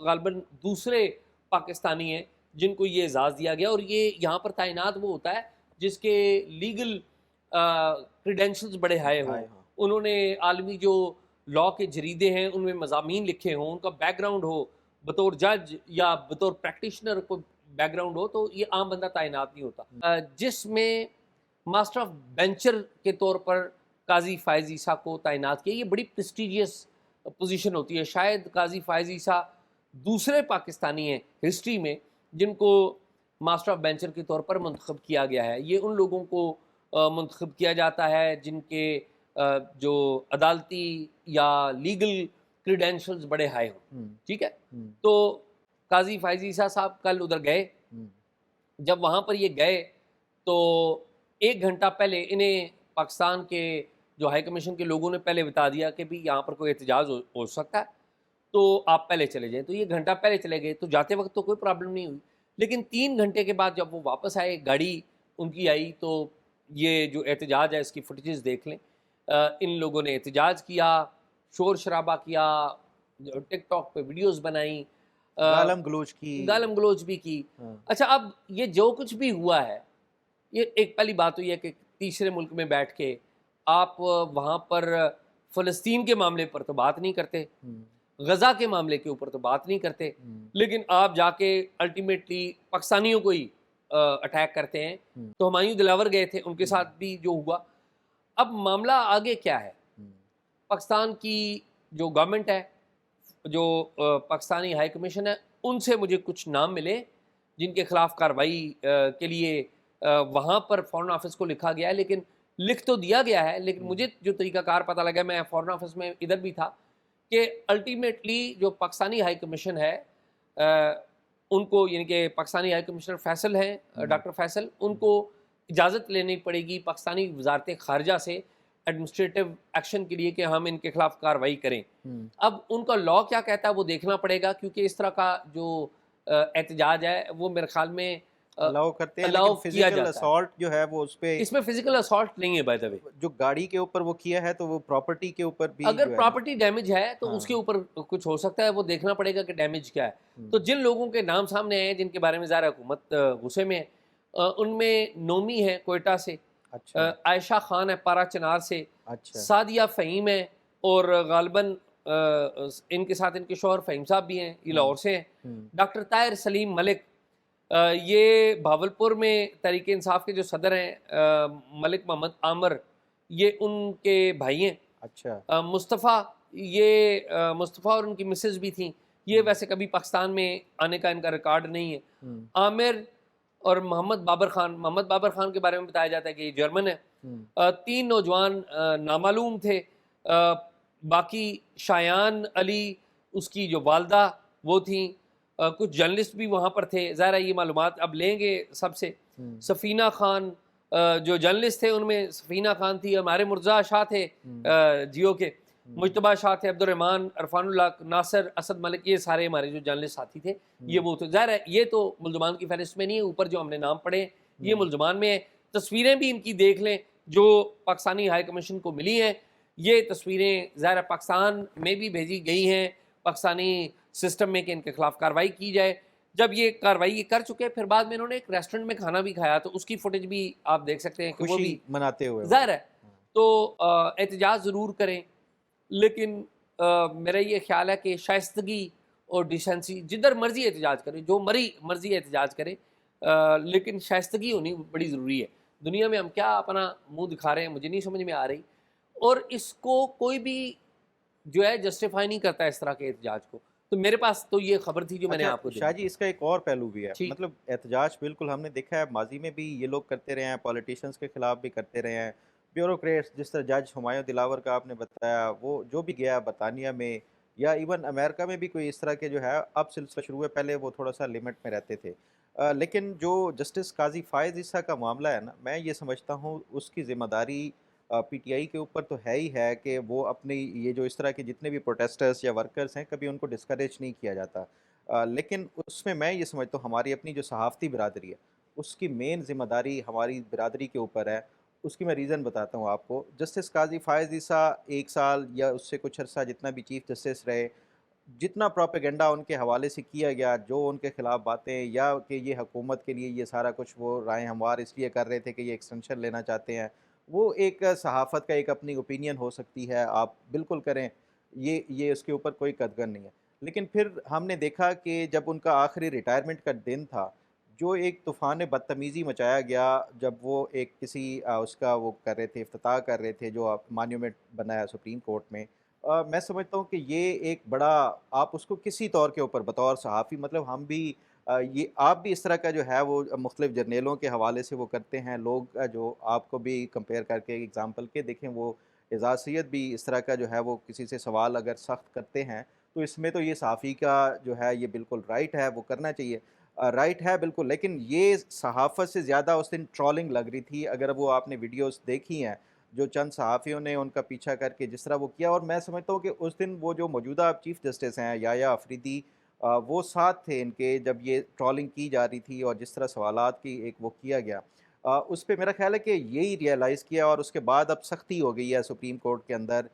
غالباً دوسرے پاکستانی ہیں جن کو یہ اعزاز دیا گیا، اور یہ یہاں پر تعینات وہ ہوتا ہے جس کے لیگل کریڈینشلز بڑے ہائے ہوں، انہوں نے عالمی جو لا کے جریدے ہیں ان میں مضامین لکھے ہوں، ان کا بیک گراؤنڈ ہو بطور جج یا بطور پریکٹیشنر کو بیک گراؤنڈ ہو، تو یہ عام بندہ تعینات نہیں ہوتا۔ جس میں ماسٹر آف بینچر کے طور پر قاضی فائز عیسیٰ کو تعینات کیا، یہ بڑی پریسٹیجیس پوزیشن ہوتی ہے، شاید قاضی فائز عیسیٰ دوسرے پاکستانی ہیں ہسٹری میں جن کو ماسٹر آف بینچر کے طور پر منتخب کیا گیا ہے۔ یہ ان لوگوں کو منتخب کیا جاتا ہے جن کے جو عدالتی یا لیگل کریڈینشلز بڑے ہائے ہوں، ٹھیک ہے۔ تو قاضی فائز عیسیٰ صاحب کل ادھر گئے، جب وہاں پر یہ گئے تو 1 گھنٹہ پہلے انہیں پاکستان کے جو ہائی کمیشن کے لوگوں نے پہلے بتا دیا کہ بھی یہاں پر کوئی احتجاج ہو سکتا ہے، تو آپ پہلے چلے جائیں۔ تو یہ گھنٹہ پہلے چلے گئے، تو جاتے وقت تو کوئی پرابلم نہیں ہوئی، لیکن 3 گھنٹے کے بعد جب وہ واپس آئے، گاڑی ان کی آئی، تو یہ جو احتجاج ہے اس کی فوٹیجز دیکھ لیں۔ ان لوگوں نے احتجاج کیا، شور شرابہ کیا، ٹک ٹاک پہ ویڈیوز بنائیں، گالم گلوچ بھی کی۔ اچھا، اب یہ جو کچھ بھی ہوا ہے، یہ ایک پہلی بات تو یہ ہے کہ تیسرے ملک میں بیٹھ کے آپ وہاں پر فلسطین کے معاملے پر تو بات نہیں کرتے، غزہ کے معاملے کے اوپر تو بات نہیں کرتے، لیکن آپ جا کے الٹیمیٹلی پاکستانیوں کو ہی اٹیک کرتے ہیں۔ تو ہمایوں دلاور گئے تھے، ان کے ساتھ بھی جو ہوا۔ اب معاملہ آگے کیا ہے؟ پاکستان کی جو گورنمنٹ ہے، جو پاکستانی ہائی کمیشن ہے، ان سے مجھے کچھ نام ملے جن کے خلاف کارروائی کے لیے وہاں پر فارن آفس کو لکھا گیا ہے، لیکن لکھ تو دیا گیا ہے، لیکن مجھے جو طریقہ کار پتہ لگا، میں فارن آفس میں ادھر بھی تھا، کہ الٹیمیٹلی جو پاکستانی ہائی کمیشن ہے ان کو، یعنی کہ پاکستانی ہائی کمشنر فیصل ہیں، ڈاکٹر فیصل، ان کو اجازت لینی پڑے گی پاکستانی وزارت خارجہ سے ایڈمنسٹریٹو ایکشن کے لیے کہ ہم ان کے خلاف کارروائی کریں۔ اب ان کا لا کیا کہتا ہے وہ دیکھنا پڑے گا، کیونکہ اس طرح کا جو احتجاج ہے وہ میرے خیال میں الاؤ کرتے ہیں، لیکن فزیکل اسالٹ جو ہے وہ اس میں فزیکل اسالٹ نہیں ہے، بائی دا وے جو گاڑی کے اوپر وہ کیا ہے تو وہ پراپرٹی کے اوپر بھی، اگر پراپرٹی ڈیمیج ہے تو اس کے اوپر کچھ ہو سکتا ہے، وہ دیکھنا پڑے گا کہ ڈیمیج کیا ہے۔ تو جن لوگوں کے نام سامنے آئے ہیں جن کے بارے میں ظاہر حکومت غصے میں ہے، ان میں نومی ہے کوئٹہ سے، عائشہ خان ہے پارا چنار سے، سعدیہ فہیم ہے، اور غالباً ان کے ساتھ ان کے شوہر فہیم صاحب بھی ہیں، یہ لاہور سے ہیں۔ ڈاکٹر طاہر سلیم ملک، یہ بھاولپور میں تحریک انصاف کے جو صدر ہیں، ملک محمد عامر، یہ ان کے بھائی ہیں۔ اچھا، مصطفیٰ، یہ مصطفیٰ اور ان کی مسز بھی تھیں، یہ ویسے کبھی پاکستان میں آنے کا ان کا ریکارڈ نہیں ہے۔ عامر اور محمد بابر خان کے بارے میں بتایا جاتا ہے کہ یہ جرمن ہے۔ 3 نوجوان نامعلوم تھے، باقی شایان علی، اس کی جو والدہ وہ تھیں، کچھ جرنلسٹ بھی وہاں پر تھے، ظاہر ہے یہ معلومات اب لیں گے سب سے۔ سفینہ خان، جو جرنلسٹ تھے ان میں سفینہ خان تھی، ہمارے مرزا شاہ تھے جیو کے، مجتبیٰ شاہ تھے، عبد الرحمن، عرفان اللہ، ناصر، اسد ملک، یہ سارے ہمارے جو جرنلسٹ ساتھی تھے، یہ وہ تھے۔ ظاہر ہے یہ تو ملزمان کی فہرست میں نہیں ہے، اوپر جو ہم نے نام پڑھے یہ ملزمان میں ہیں۔ تصویریں بھی ان کی دیکھ لیں جو پاکستانی ہائی کمیشن کو ملی ہیں، یہ تصویریں ظاہر پاکستان میں بھی بھیجی گئی ہیں پاکستانی سسٹم میں کہ ان کے خلاف کارروائی کی جائے۔ جب یہ کارروائی کر چکے، پھر بعد میں انہوں نے ایک ریسٹورنٹ میں کھانا بھی کھایا، تو اس کی فوٹیج بھی آپ دیکھ سکتے ہیں کہ وہ بھی مناتے ہوئے ظاہر ہے۔ تو احتجاج ضرور کریں، لیکن میرا یہ خیال ہے کہ شائستگی اور ڈیسنسی، جدھر مرضی احتجاج کریں، جو مرضی احتجاج کریں، لیکن شائستگی ہونی بڑی ضروری ہے۔ دنیا میں ہم کیا اپنا منہ دکھا رہے ہیں مجھے نہیں سمجھ میں آ رہی، اور اس کو کوئی بھی جو ہے جسٹیفائی نہیں کرتا اس طرح کے احتجاج کو۔ تو میرے پاس تو یہ خبر تھی جو میں نے آپ کو دی۔ شاہ جی، اس کا ایک اور پہلو بھی ہے، مطلب احتجاج بالکل ہم نے دیکھا ہے ماضی میں بھی یہ لوگ کرتے رہے ہیں، پولیٹیشنز کے خلاف بھی کرتے رہے ہیں، بیوروکریٹس، جس طرح جج ہمایوں دلاور کا آپ نے بتایا، وہ جو بھی گیا برطانیہ میں یا ایون امریکہ میں بھی کوئی اس طرح کے جو ہے، اب سلسلہ شروع ہے، پہلے وہ تھوڑا سا لمٹ میں رہتے تھے۔ لیکن جو جسٹس قاضی فائز عیسیٰ کا معاملہ ہے نا، میں یہ سمجھتا ہوں اس کی ذمہ داری پی ٹی آئی کے اوپر تو ہے ہی ہے کہ وہ اپنی یہ جو اس طرح کے جتنے بھی پروٹیسٹرز یا ورکرز ہیں، کبھی ان کو ڈسکریج نہیں کیا جاتا، لیکن اس میں یہ سمجھتا ہوں ہماری اپنی جو صحافتی برادری ہے اس کی مین ذمہ داری ہماری برادری کے اوپر ہے۔ اس کی میں ریزن بتاتا ہوں آپ کو۔ جسٹس قاضی فائز عیسیٰ 1 سال یا اس سے کچھ عرصہ جتنا بھی چیف جسٹس رہے، جتنا پروپیگنڈا ان کے حوالے سے کیا گیا، جو ان کے خلاف باتیں، یا کہ یہ حکومت کے لیے یہ سارا کچھ وہ رائے ہموار اس لیے کر رہے تھے کہ یہ ایکسٹینشن لینا چاہتے ہیں، وہ ایک صحافت کا ایک اپنی اوپینین ہو سکتی ہے، آپ بالکل کریں، یہ اس کے اوپر کوئی قدغن نہیں ہے۔ لیکن پھر ہم نے دیکھا کہ جب ان کا آخری ریٹائرمنٹ کا دن تھا، جو ایک طوفان بدتمیزی مچایا گیا، جب وہ ایک کسی اس کا وہ کر رہے تھے، افتتاح کر رہے تھے، جو مانیومنٹ بنایا سپریم کورٹ میں، میں سمجھتا ہوں کہ یہ ایک بڑا، آپ اس کو کسی طور کے اوپر بطور صحافی، مطلب ہم بھی یہ آپ بھی اس طرح کا جو ہے وہ مختلف جرنیلوں کے حوالے سے وہ کرتے ہیں، لوگ جو آپ کو بھی کمپیئر کر کے اگزامپل کے دیکھیں، وہ اعزاز سید بھی اس طرح کا جو ہے وہ کسی سے سوال اگر سخت کرتے ہیں، تو اس میں تو یہ صحافی کا جو ہے یہ بالکل رائٹ ہے، وہ کرنا چاہیے، رائٹ ہے بالکل۔ لیکن یہ صحافت سے زیادہ اس دن ٹرولنگ لگ رہی تھی، اگر وہ آپ نے ویڈیوز دیکھی ہیں جو چند صحافیوں نے ان کا پیچھا کر کے جس طرح وہ کیا، اور میں سمجھتا ہوں کہ اس دن وہ جو موجودہ چیف جسٹس ہیں یحییٰ آفریدی، وہ ساتھ تھے ان کے جب یہ ٹرولنگ کی جا رہی تھی، اور جس طرح سوالات کی ایک وہ کیا گیا، اس پہ میرا خیال ہے کہ یہی ریئلائز کیا، اور اس کے بعد اب سختی ہو گئی ہے سپریم کورٹ کے اندر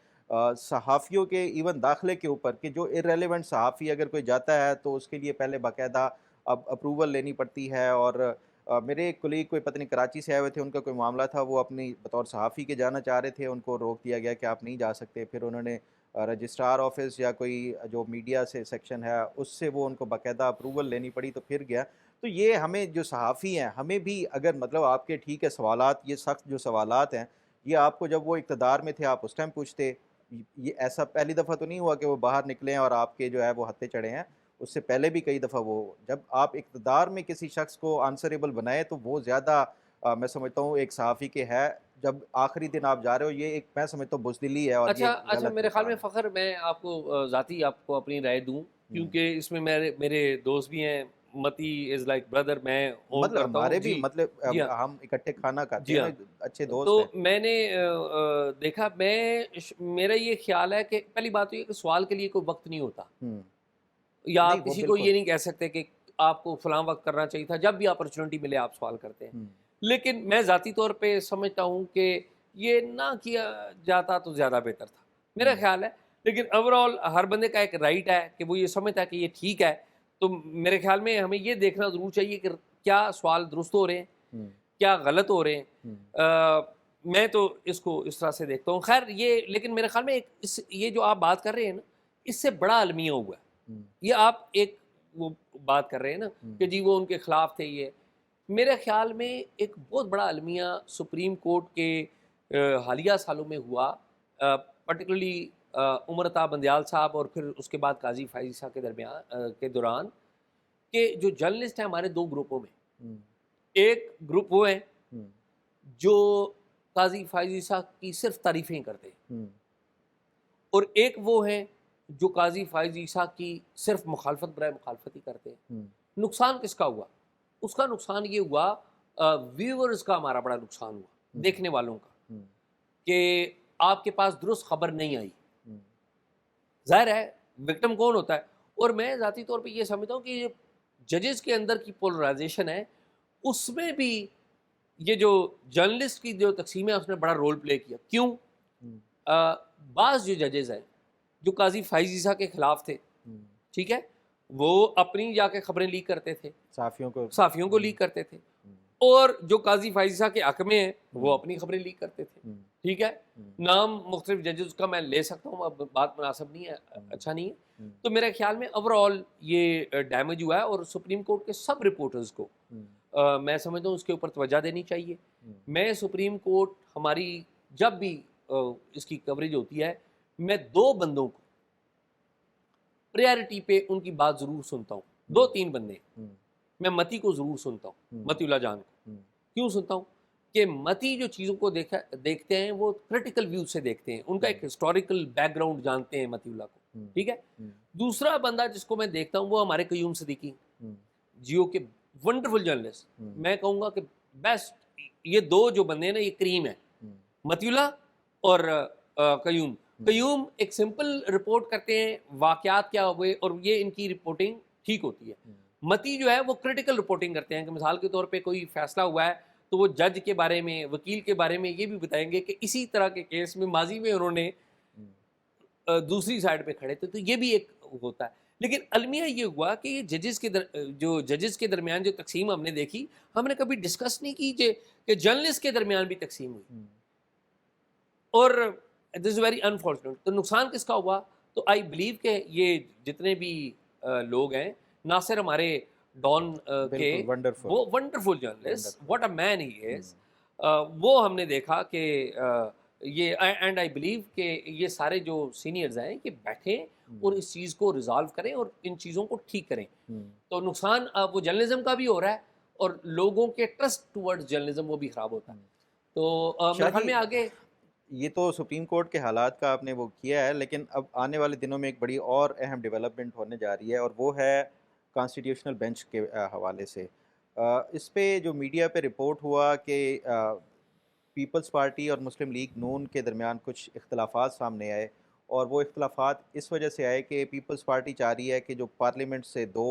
صحافیوں کے ایون داخلے کے اوپر، کہ جو ارریلیونٹ صحافی اگر کوئی جاتا ہے تو اس کے لیے پہلے باقاعدہ اب اپروول لینی پڑتی ہے، اور میرے ایک کولیگ کوئی پتہ نہیں کراچی سے آئے ہوئے تھے، ان کا کوئی معاملہ تھا، وہ اپنی بطور صحافی کے جانا چاہ رہے تھے، ان کو روک دیا گیا کہ آپ نہیں جا سکتے، پھر انہوں نے رجسٹرار آفس یا کوئی جو میڈیا سے سیکشن ہے اس سے وہ ان کو باقاعدہ اپروول لینی پڑی، تو پھر گیا۔ تو یہ ہمیں جو صحافی ہیں، ہمیں بھی اگر مطلب آپ کے ٹھیک ہے سوالات، یہ سخت جو سوالات ہیں، یہ آپ کو جب وہ اقتدار میں تھے آپ اس ٹائم پوچھتے، یہ ایسا پہلی دفعہ تو نہیں ہوا کہ وہ باہر نکلے ہیں اور آپ کے جو ہے وہ ہتھے چڑھے ہیں، اس سے پہلے بھی کئی دفعہ وہ جب آپ اقتدار میں کسی شخص کو آنسریبل بنائے تو وہ زیادہ میں سمجھتا ہوں ایک صحافی کے ہے، جب آخری دن آپ جا رہے ہو، یہ ایک میں سمجھتا ہوں بزدلی ہے، اور یہ اچھا، غلط میرے خیال مقام میں ہے۔ فخر، میں آپ کو ذاتی آپ کو اپنی رائے دوں، کیونکہ اس میں میرے دوست بھی ہیں، متی از لائک بردر، میں اون مطلب کرتا ہوں ہمارے بھی جی۔ مطلب جی ہاں، ہم اکٹھے کھانا کھاتے جی ہیں ہاں، نا، اچھے تو دوست ہیں۔ میں نے دیکھا، میرا یہ خیال ہے کہ پہلی بات تو یہ کہ سوال کے لیے کوئی وقت نہیں ہوتا، ہوں، یا نہیں آپ وہ کسی کو بالکل۔ یہ نہیں کہہ سکتے کہ آپ کو فلاں وقت کرنا چاہیے تھا، جب بھی اپرچونٹی ملے آپ سوال کرتے ہیں۔ ہوں، لیکن میں ذاتی طور پہ سمجھتا ہوں کہ یہ نہ کیا جاتا تو زیادہ بہتر تھا، میرا ہوں، خیال ہے۔ لیکن اوور آل ہر بندے کا ایک رائٹ ہے کہ وہ یہ سمجھتا ہے کہ یہ ٹھیک ہے، تو میرے خیال میں ہمیں یہ دیکھنا ضرور چاہیے کہ کیا سوال درست ہو رہے ہیں، ہوں، کیا غلط ہو رہے ہیں۔ ہوں، میں تو اس کو اس طرح سے دیکھتا ہوں۔ خیر یہ، لیکن میرے خیال میں یہ جو آپ بات کر رہے ہیں نا، اس سے بڑا المیہ ہوا ہے۔ ہوں، یہ آپ ایک وہ بات کر رہے ہیں نا ہوں، کہ جی وہ ان کے خلاف تھے، یہ میرے خیال میں ایک بہت بڑا المیہ سپریم کورٹ کے حالیہ سالوں میں ہوا، پرٹیکولرلی عمر عطا بندیال صاحب اور پھر اس کے بعد قاضی فائز عیسیٰ کے درمیان کے دوران، کہ جو جرنلسٹ ہیں ہمارے دو گروپوں میں، ہوں، ایک گروپ وہ ہیں ہوں، جو قاضی فائز عیسیٰ کی صرف تعریفیں کرتے ہیں، ہوں، اور ایک وہ ہیں جو قاضی فائز عیسیٰ کی صرف مخالفت برائے مخالفت ہی کرتے ہیں۔ ہوں، نقصان کس کا ہوا؟ اس کا نقصان یہ ہوا، ویورز کا ہمارا بڑا نقصان ہوا، دیکھنے والوں کا، ہوں، کہ آپ کے پاس درست خبر نہیں آئی۔ ہوں، ظاہر ہے وکٹم کون ہوتا ہے، اور میں ذاتی طور پہ یہ سمجھتا ہوں کہ یہ ججز کے اندر کی پولرائزیشن ہے، اس میں بھی یہ جو جرنلسٹ کی جو تقسیم ہے اس نے بڑا رول پلے کیا۔ کیوں؟ ہوں، بعض جو ججز ہیں جو قاضی فائز عیسیٰ کے خلاف تھے، ہوں، ٹھیک ہے، وہ اپنی جا کے خبریں لیک کرتے تھے، صحافیوں کو۔ صحافیوں کو ہوں، لیک کرتے تھے، ہوں، اور جو قاضی فائز عیسیٰ کے حق میں ہیں وہ اپنی خبریں لیک کرتے تھے، ہوں، ٹھیک ہے۔ ہوں، نام مختلف ججز کا میں لے سکتا ہوں، اب بات مناسب نہیں ہے، اچھا نہیں ہے۔ ہوں، تو میرے خیال میں اوور آل یہ ڈیمیج ہوا ہے، اور سپریم کورٹ کے سب رپورٹرز کو ہوں، میں سمجھتا ہوں اس کے اوپر توجہ دینی چاہیے۔ ہوں، میں سپریم کورٹ ہماری جب بھی اس کی کوریج ہوتی ہے، میں دو بندوں کو پریارٹی پہ ان کی بات ضرور سنتا ہوں، دو تین بندے، ہوں، میں متی کو ضرور سنتا ہوں، متی اللہ جان کو۔ ہوں، کیوں سنتا ہوں؟ کہ متی جو چیزوں کو دیکھتے ہیں وہ کریٹیکل ویو سے دیکھتے ہیں، ان کا ایک ہسٹوریکل بیک گراؤنڈ جانتے ہیں متی اللہ کو، ہوں، ٹھیک ہے۔ ہوں، دوسرا بندہ جس کو میں دیکھتا ہوں وہ ہمارے قیوم صدیقی، ہوں، جیو کے ونڈرفل جرنلسٹ، ہوں، میں کہوں گا کہ بیسٹ، یہ دو جو بندے ہیں نا یہ کریم ہیں، ہوں، متی اللہ اور قیوم۔ قیوم ایک سمپل رپورٹ کرتے ہیں واقعات کیا ہوئے، اور یہ ان کی رپورٹنگ ٹھیک ہوتی ہے۔ متی جو ہے وہ کریٹیکل رپورٹنگ کرتے ہیں، کہ مثال کے طور پہ کوئی فیصلہ ہوا ہے تو وہ جج کے بارے میں، وکیل کے بارے میں یہ بھی بتائیں گے کہ اسی طرح کے کیس میں ماضی میں انہوں نے دوسری سائڈ پہ کھڑے تھے، تو یہ بھی ایک ہوتا ہے. لیکن المیہ یہ ہوا کہ یہ جو ججز کے درمیان جو تقسیم ہم نے دیکھی, ہم نے کبھی ڈسکس نہیں کی کہ جرنلسٹ کے درمیان بھی تقسیم ہوئی, اور دس از ویری انفارچونیٹ. تو نقصان کس کا ہوا؟ تو آئی بلیو کہ یہ جتنے بھی لوگ ہیں, نہ صرف ہمارے ڈان کے وہ ونڈرفل جرنلسٹ, واٹ اے مین ہی از, وہ ہم نے دیکھا کہ یہ, اینڈ آئی بلیو کہ یہ سارے جو سینئرز ہیں کہ بیٹھیں اور اس چیز کو ریزالو کریں اور ان چیزوں کو ٹھیک کریں. تو نقصان وہ جرنلزم کا بھی ہو رہا ہے, اور لوگوں کے ٹرسٹ ٹورڈز جرنلزم وہ بھی خراب ہوتا ہے. تو میرے خیال میں آگے یہ تو سپریم کورٹ کے حالات کا آپ نے وہ کیا ہے, لیکن اب آنے والے دنوں میں ایک بڑی اور اہم ڈیولپمنٹ ہونے جا رہی ہے, اور وہ ہے کانسٹیٹیوشنل بینچ کے حوالے سے. اس پہ جو میڈیا پہ رپورٹ ہوا کہ پیپلز پارٹی اور مسلم لیگ نون کے درمیان کچھ اختلافات سامنے آئے, اور وہ اختلافات اس وجہ سے آئے کہ پیپلز پارٹی چاہ رہی ہے کہ جو پارلیمنٹ سے 2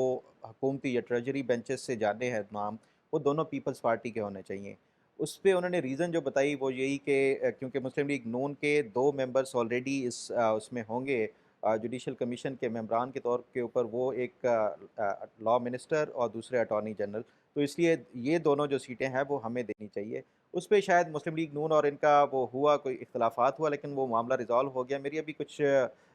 حکومتی یا ٹریجری بینچز سے جانے ہیں نام, وہ دونوں پیپلز پارٹی کے ہونے چاہیے. اس پہ انہوں نے ریزن جو بتائی وہ یہی کہ کیونکہ مسلم لیگ نون کے 2 ممبرس آلریڈی اس میں ہوں گے جوڈیشل کمیشن کے ممبران کے طور کے اوپر, وہ ایک لا منسٹر اور دوسرے اٹارنی جنرل, تو اس لیے یہ دونوں جو سیٹیں ہیں وہ ہمیں دینی چاہیے. اس پہ شاید مسلم لیگ نون اور ان کا وہ ہوا, کوئی اختلافات ہوا, لیکن وہ معاملہ ریزالو ہو گیا. میری ابھی کچھ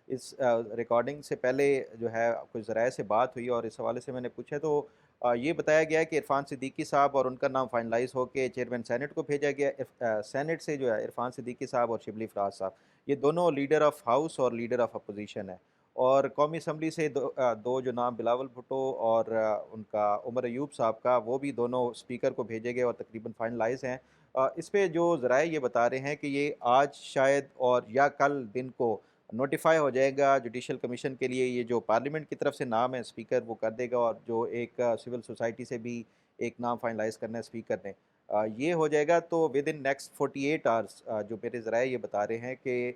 اس ریکارڈنگ سے پہلے جو ہے کچھ ذرائع سے بات ہوئی, اور اس حوالے سے میں نے پوچھا تو یہ بتایا گیا کہ عرفان صدیقی صاحب اور ان کا نام فائنلائز ہو کے چیئرمین سینٹ کو بھیجا گیا. سینٹ سے جو ہے عرفان صدیقی صاحب اور شبلی فراز صاحب, یہ دونوں لیڈر آف ہاؤس اور لیڈر آف اپوزیشن ہے. اور قومی اسمبلی سے دو جو نام بلاول بھٹو اور ان کا عمر ایوب صاحب کا, وہ بھی دونوں اسپیکر کو بھیجے گئے اور تقریباً فائنلائز ہیں. اس پہ جو ذرائع یہ بتا رہے ہیں کہ یہ آج شاید اور یا کل دن کو نوٹیفائی ہو جائے گا جوڈیشل کمیشن کے لیے. یہ جو پارلیمنٹ کی طرف سے نام ہے اسپیکر وہ کر دے گا, اور جو ایک سول سوسائٹی سے بھی ایک نام فائنلائز کرنا ہے اسپیکر نے, یہ ہو جائے گا. تو ود ان نیکسٹ 48 آورس جو میرے ذرائع یہ بتا رہے ہیں کہ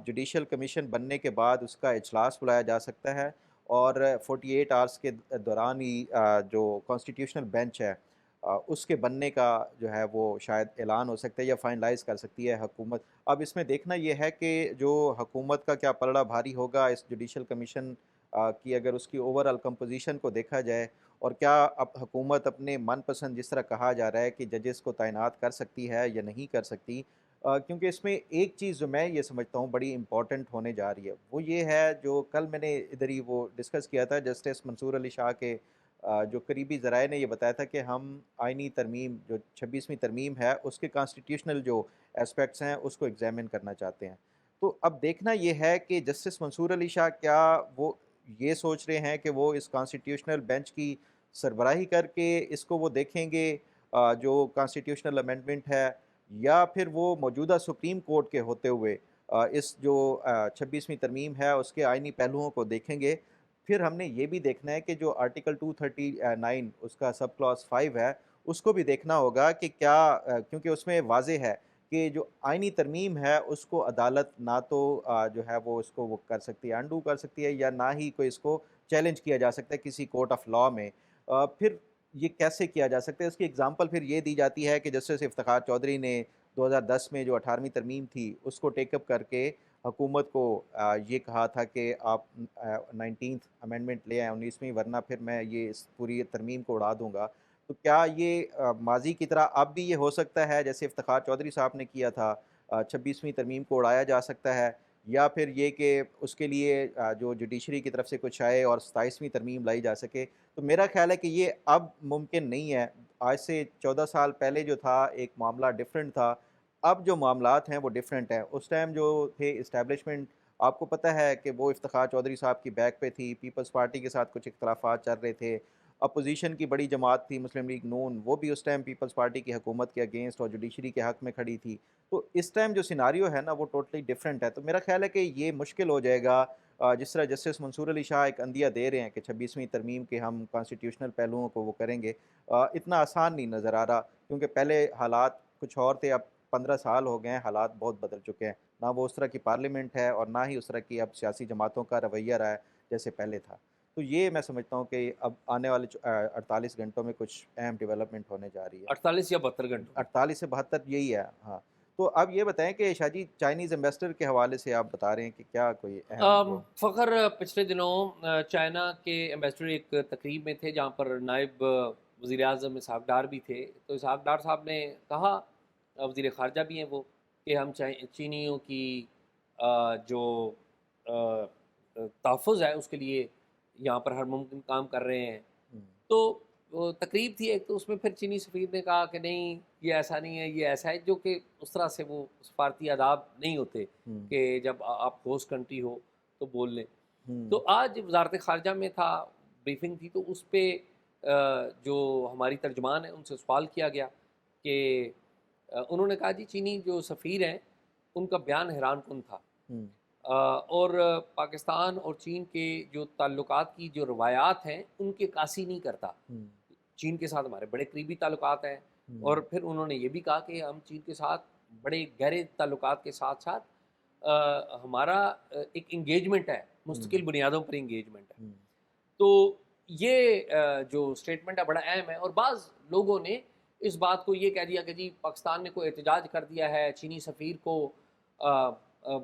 جوڈیشل کمیشن بننے کے بعد اس کا اجلاس بلایا جا سکتا ہے, اور 48 آورس کے دوران ہی جو کانسٹیٹیوشنل بینچ ہے اس کے بننے کا جو ہے وہ شاید اعلان ہو سکتا ہے یا فائنلائز کر سکتی ہے حکومت. اب اس میں دیکھنا یہ ہے کہ جو حکومت کا کیا پلڑا بھاری ہوگا اس جوڈیشل کمیشن کی, اگر اس کی اوور آل کمپوزیشن کو دیکھا جائے, اور کیا اب حکومت اپنے من پسند جس طرح کہا جا رہا ہے کہ ججز کو تعینات کر سکتی ہے یا نہیں کر سکتی. کیونکہ اس میں ایک چیز جو میں یہ سمجھتا ہوں بڑی امپورٹنٹ ہونے جا رہی ہے, وہ یہ ہے جو کل میں نے ادھر ہی وہ ڈسکس کیا تھا جسٹس منصور علی شاہ کے جو قریبی ذرائع نے یہ بتایا تھا کہ ہم آئینی ترمیم جو 26ویں ترمیم ہے اس کے کانسٹیٹیوشنل جو اسپیکٹس ہیں اس کو ایگزامن کرنا چاہتے ہیں. تو اب دیکھنا یہ ہے کہ جسٹس منصور علی شاہ کیا وہ یہ سوچ رہے ہیں کہ وہ اس کانسٹیٹیوشنل بینچ کی سربراہی کر کے اس کو وہ دیکھیں گے جو کانسٹیٹیوشنل امینڈمنٹ ہے, یا پھر وہ موجودہ سپریم کورٹ کے ہوتے ہوئے اس جو 26ویں ترمیم ہے اس کے آئینی پہلوؤں کو دیکھیں گے. پھر ہم نے یہ بھی دیکھنا ہے کہ جو آرٹیکل 239 اس کا سب کلاس 5 ہے اس کو بھی دیکھنا ہوگا کہ کیا, کیونکہ اس میں واضح ہے کہ جو آئینی ترمیم ہے اس کو عدالت نہ تو جو ہے وہ اس کو وہ کر سکتی ہے, انڈو کر سکتی ہے, یا نہ ہی کوئی اس کو چیلنج کیا جا سکتا ہے کسی کورٹ آف لاء میں. پھر یہ کیسے کیا جا سکتا ہے, اس کی اگزامپل پھر یہ دی جاتی ہے کہ جسٹس افتخار چودھری نے 2010 میں جو 18ویں ترمیم تھی اس کو ٹیک اپ کر کے حکومت کو یہ کہا تھا کہ آپ 19th امینڈمنٹ لے آئیں 19ویں, ورنہ پھر میں یہ اس پوری ترمیم کو اڑا دوں گا. تو کیا یہ ماضی کی طرح اب بھی یہ ہو سکتا ہے جیسے افتخار چودھری صاحب نے کیا تھا, 26ویں ترمیم کو اڑایا جا سکتا ہے, یا پھر یہ کہ اس کے لیے جو جوڈیشری کی طرف سے کچھ آئے اور 27ویں ترمیم لائی جا سکے؟ تو میرا خیال ہے کہ یہ اب ممکن نہیں ہے. آج سے 14 سال پہلے جو تھا ایک معاملہ ڈیفرنٹ تھا, اب جو معاملات ہیں وہ ڈیفرنٹ ہیں. اس ٹائم جو تھے اسٹیبلشمنٹ, آپ کو پتہ ہے کہ وہ افتخار چودھری صاحب کی بیک پہ تھی, پیپلز پارٹی کے ساتھ کچھ اختلافات چل رہے تھے, اپوزیشن کی بڑی جماعت تھی مسلم لیگ نون, وہ بھی اس ٹائم پیپلز پارٹی کی حکومت کے اگینسٹ اور جوڈیشری کے حق میں کھڑی تھی. تو اس ٹائم جو سیناریو ہے نا وہ ٹوٹلی ڈیفرنٹ ہے. تو میرا خیال ہے کہ یہ مشکل ہو جائے گا جس طرح جسٹس منصور علی شاہ ایک عندیہ دے رہے ہیں کہ 26ویں ترمیم کے ہم کانسٹیٹیوشنل پہلوؤں کو وہ کریں گے, اتنا آسان نہیں نظر آ رہا, کیونکہ پہلے حالات کچھ اور تھے, اب 15 سال ہو گئے ہیں, حالات بہت بدل چکے ہیں. نہ وہ اس طرح کی پارلیمنٹ ہے اور نہ ہی اس طرح کی اب سیاسی جماعتوں کا رویہ رہا ہے جیسے پہلے تھا. تو یہ میں سمجھتا ہوں کہ اب آنے والے 48 گھنٹوں میں کچھ اہم ڈیولپمنٹ ہونے جا رہی ہے. 48 یا 72 گھنٹوں 48 سے 72 یہی ہے, ہاں. تو اب یہ بتائیں کہ شاہ جی چائنیز ایمبیسڈر کے حوالے سے آپ بتا رہے ہیں کہ کیا کوئی اہم فخر پچھلے دنوں چائنا کے ایمبیسڈر ایک تقریب میں تھے جہاں پر نائب وزیر اعظم اسحاق ڈار بھی تھے. تو اسحاق ڈار صاحب نے کہا, وزیر خارجہ بھی ہیں وہ, کہ ہم چینیوں کی جو تحفظ ہے اس کے لیے یہاں پر ہر ممکن کام کر رہے ہیں. تو وہ تقریب تھی ایک, تو اس میں پھر چینی سفیر نے کہا کہ نہیں یہ ایسا نہیں ہے, یہ ایسا ہے, جو کہ اس طرح سے وہ سفارتی آداب نہیں ہوتے کہ جب آپ ہوسٹ کنٹری ہو تو بول لیں. تو آج وزارت خارجہ میں تھا, بریفنگ تھی, تو اس پہ جو ہماری ترجمان ہیں ان سے سوال کیا گیا کہ انہوں نے کہا جی چینی جو سفیر ہیں ان کا بیان حیران کن تھا, اور پاکستان اور چین کے جو تعلقات کی جو روایات ہیں ان کے عکاسی نہیں کرتا. چین کے ساتھ ہمارے بڑے قریبی تعلقات ہیں, اور پھر انہوں نے یہ بھی کہا کہ ہم چین کے ساتھ بڑے گہرے تعلقات کے ساتھ ساتھ ہمارا ایک انگیجمنٹ ہے, مستقل بنیادوں پر انگیجمنٹ ہے. تو یہ جو اسٹیٹمنٹ ہے بڑا اہم ہے, اور بعض لوگوں نے اس بات کو یہ کہہ دیا کہ جی پاکستان نے کوئی احتجاج کر دیا ہے, چینی سفیر کو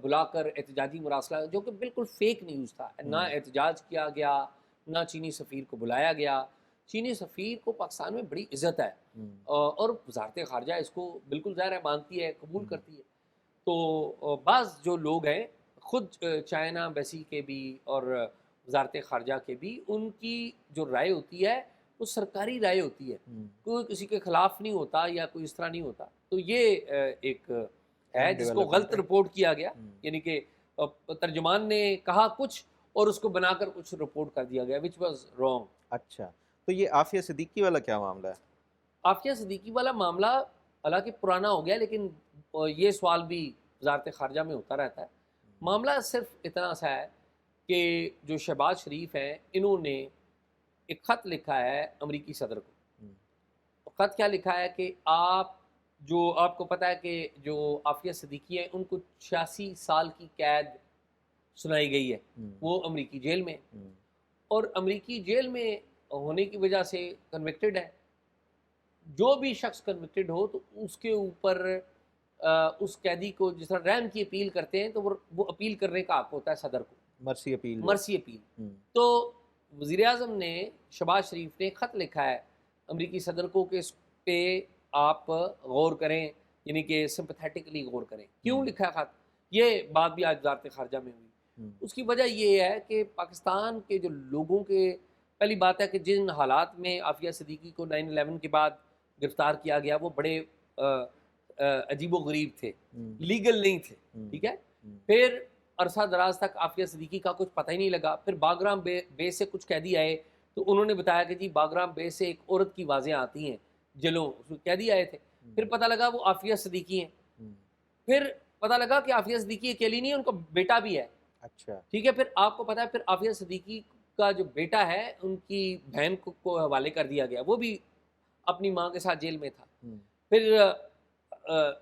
بلا کر احتجاجی مراسلہ, جو کہ بالکل فیک نیوز تھا. نہ احتجاج کیا گیا, نہ چینی سفیر کو بلایا گیا. چینی سفیر کو پاکستان میں بڑی عزت ہے, اور وزارت خارجہ اس کو بالکل ظاہر ہے مانتی ہے, قبول کرتی ہے. تو بعض جو لوگ ہیں خود چائنا ایمبیسی کے بھی اور وزارت خارجہ کے بھی, ان کی جو رائے ہوتی ہے وہ سرکاری رائے ہوتی ہے, کوئی کسی کے خلاف نہیں ہوتا یا کوئی اس طرح نہیں ہوتا. تو یہ ایک ہے جس کو غلط رپورٹ کیا گیا, یعنی کہ ترجمان نے کہا کچھ اور اس کو بنا کر کچھ رپورٹ کر دیا گیا, which was wrong. اچھا, تو یہ عافیہ صدیقی والا کیا معاملہ ہے؟ عافیہ صدیقی والا معاملہ حالانکہ پرانا ہو گیا, لیکن یہ سوال بھی وزارت خارجہ میں ہوتا رہتا ہے. معاملہ صرف اتنا سا ہے کہ جو شہباز شریف ہیں انہوں نے ایک خط لکھا ہے امریکی صدر کو. خط کیا لکھا ہے کہ آپ کو پتہ ہے کہ جو عافیہ صدیقی ہیں ان کو 86 سال کی قید سنائی گئی ہے, وہ امریکی جیل میں, اور امریکی جیل میں ہونے کی وجہ سے کنوکٹڈ ہے. جو بھی شخص کنوکٹڈ ہو تو اس کے اوپر اس قیدی کو جس طرح رحم کی اپیل کرتے ہیں تو وہ اپیل کرنے کا حق ہوتا ہے صدر کو, مرسی اپیل. تو وزیر اعظم نے شہباز شریف نے خط لکھا ہے امریکی صدر کو کہ اس پہ آپ غور کریں, یعنی کہ سمپتھیٹکلی غور کریں. کیوں لکھا ہے خط؟ یہ بات بھی آج وزارت خارجہ میں ہوئی. اس کی وجہ یہ ہے کہ پاکستان کے جو لوگوں کے, پہلی بات ہے کہ جن حالات میں عافیہ صدیقی کو 9/11 کے بعد گرفتار کیا گیا وہ بڑے عجیب و غریب تھے, لیگل نہیں تھے, ٹھیک ہے. پھر عرصہ دراز تک عافیہ صدیقی کا کچھ پتہ ہی نہیں لگا. پھر باگرام بیس سے کچھ قیدی آئے تو انہوں نے بتایا کہ جی باگرام بیس سے ایک عورت کی آوازیں آتی ہیں جلوں, قیدی آئے تھے. پھر پتہ لگا وہ عافیہ صدیقی ہیں. پھر پتہ لگا کہ عافیہ صدیقی اکیلی نہیں ہے, ان کا بیٹا بھی ہے. اچھا, ٹھیک ہے. پھر آپ کو پتہ ہے پھر عافیہ صدیقی کا جو بیٹا ہے ان کی بہن کو حوالے کر دیا گیا, وہ بھی اپنی ماں کے ساتھ جیل میں تھا. پھر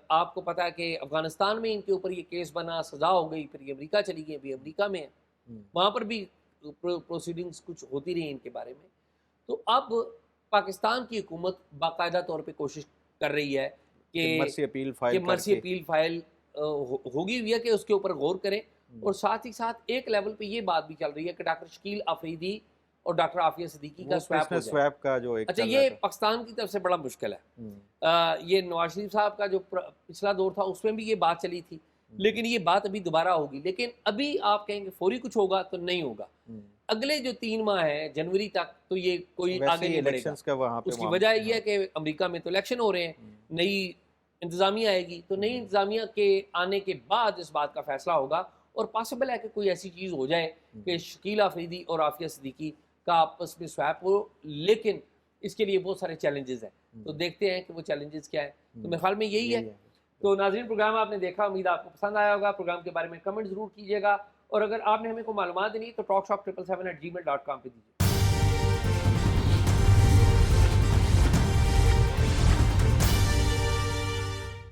آپ کو پتہ ہے کہ افغانستان میں ان کے اوپر یہ کیس بنا, سزا ہو گئی, پھر یہ امریکہ چلی گئی, ابھی امریکہ میں ہے, وہاں پر بھی پروسیڈنگز کچھ ہوتی رہی ان کے بارے میں. تو اب پاکستان کی حکومت باقاعدہ طور پہ کوشش کر رہی ہے کہ مرسی اپیل فائل ہوگی ہوئی ہے کہ اس کے اوپر غور کریں. اور ساتھ ہی ساتھ ایک لیول پہ یہ بات بھی چل رہی ہے کہ ڈاکٹر شکیل آفریدی اور ڈاکٹر عافیہ صدیقی کا سویپ کا جو ایک, اچھا یہ پاکستان کی طرف سے بڑا مشکل ہے. یہ نواز شریف صاحب کا جو پچھلا دور تھا اس میں بھی یہ بات چلی تھی, لیکن یہ بات ابھی دوبارہ ہوگی. لیکن ابھی آپ کہیں گے فوری کچھ ہوگا تو نہیں ہوگا. اگلے جو 3 ماہ ہیں جنوری تک تو یہ کوئی آگے نہیں بڑھے گا. اس کی وجہ یہ ہے کہ امریکہ میں تو الیکشن ہو رہے ہیں, نئی انتظامیہ آئے گی, تو نئی انتظامیہ کے آنے کے بعد اس بات کا فیصلہ ہوگا. اور پاسبل ہے کہ کوئی ایسی چیز ہو جائے کہ شکیل آفریدی اور عافیہ صدیقی کا آپس میں سویپ ہو, لیکن اس کے لیے بہت سارے چیلنجز ہیں. تو دیکھتے ہیں کہ وہ چیلنجز کیا ہیں. تو میرے خیال میں یہی ہے. تو ناظرین پروگرام آپ نے دیکھا, امید آپ کو پسند آیا ہوگا. پروگرام کے بارے میں کمنٹ ضرور کیجیے گا, اور اگر آپ نے ہمیں کوئی معلومات دینی تو talkshop777@gmail.com پہ دیجیے.